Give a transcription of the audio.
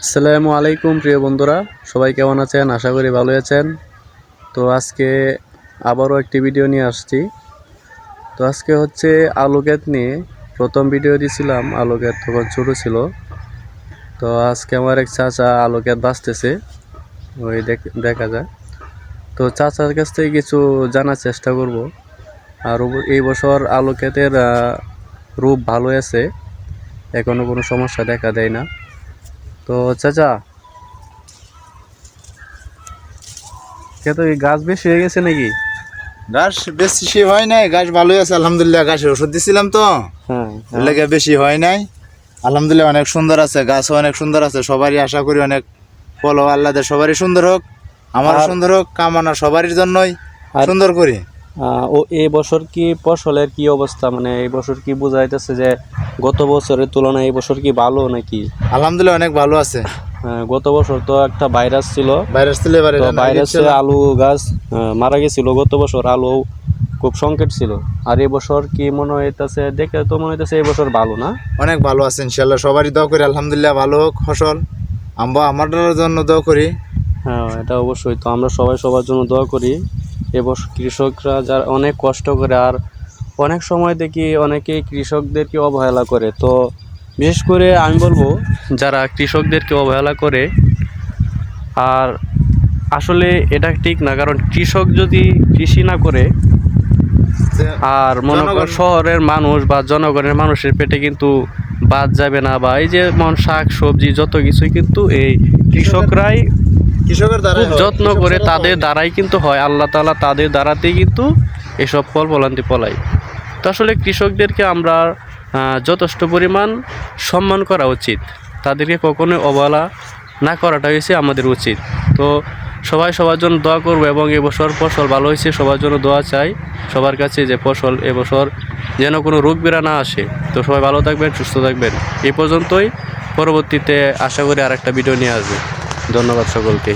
আসসালামু আলাইকুম প্রিয় বন্ধুরা, সবাই কেমন আছেন? আশা করি ভালো আছেন। তো আজকে আবারও একটি ভিডিও নিয়ে আসছি। তো আজকে হচ্ছে আলু ক্ষেত নিয়ে। প্রথম ভিডিও দিয়েছিলাম আলু ক্ষেত তখন ছোটো ছিল। তো আজকে আমার এক চাচা আলু ক্ষেত বাঁচতেছে, ওই দেখা যায়। তো চাচার কাছ থেকে কিছু জানার চেষ্টা করব। আর এই বছর আলু ক্ষেতের রূপ ভালো আছে, এখনো কোনো সমস্যা দেখা দেয় না। তো চাচা, ক্ষেতে গাছ বেশি হয়ে গেছে নাকি? ঘাস বেশি হয় নাই, ঘাস ভালোই আছে আলহামদুলিল্লাহ। ঘাসের ওষুধ দিছিলাম তো, হ্যাঁ, লেগে বেশি হয় নাই আলহামদুলিল্লাহ। অনেক সুন্দর আছে, গাছও অনেক সুন্দর আছে। সবারই আশা করি অনেক ফলো আল্লাহদের সবারই সুন্দর হোক, আমারও সুন্দর হোক, কামনা সবারই জন্যই সুন্দর করি। ও এই বছর কি ফসলের কি অবস্থা, মানে এই বছর কি বোঝা যাইতেছে যে গত বছরের তুলনায় এই বছর কি ভালো নাকি? আলহামদুলিল্লাহ অনেক ভালো আছে। গত বছর তো একটা ভাইরাস ছিল, ভাইরাস ছিল, এবারে তো ভাইরাসে আলু গাছ মারা গেছিল। গত বছর আলু খুব সংকট ছিল। আর এই বছর কি মনে হইতেছে, দেখে তো মনে হইতেছে এই বছর ভালো না? অনেক ভালো আছে ইনশাল্লাহ। সবারই দোয়া করি আলহামদুলিল্লাহ ভালো হোক ফসল। আমরা আমাদের জন্য দোয়া করি। হ্যাঁ, এটা অবশ্যই। তো আমরা সবাই সবার জন্য দোয়া করি। এবছর কৃষকরা যারা অনেক কষ্ট করে, আর অনেক সময় দেখি অনেকেই কৃষকদেরকে অবহেলা করে। তো বিশেষ করে আমি বলবো, যারা কৃষকদেরকে অবহেলা করে, আর আসলে এটা ঠিক না। কারণ কৃষক যদি কৃষি না করে, আর মনে কর শহরের মানুষ বা জনগণের মানুষের পেটে কিন্তু বাদ যাবে না। বা এই যে শাক সবজি যত কিছুই কিন্তু এই কৃষকরাই কৃষকের দ্বারা খুব যত্ন করে, তাদের দ্বারাই কিন্তু হয়। আল্লাহ তাআলা তাদের দ্বারাতেই কিন্তু এসব ফল ফলান্তি ফলায়। তো আসলে কৃষকদেরকে আমরা যথেষ্ট পরিমাণ সম্মান করা উচিত, তাদেরকে কখনোই অবহেলা না করাটা হয়েছে আমাদের উচিত। তো সবাই সবার জন্য দোয়া করবো, এবং এবছর ফসল ভালো হয়েছে সবার জন্য দোয়া চাই সবার কাছে, যে ফসল এবছর যেন কোনো রোগ বেড়া না আসে। তো সবাই ভালো থাকবেন, সুস্থ থাকবেন। এই পর্যন্তই। পরবর্তীতে আশা করি আর একটা ভিডিও নিয়ে আসবে। ধন্যবাদ সকলকে।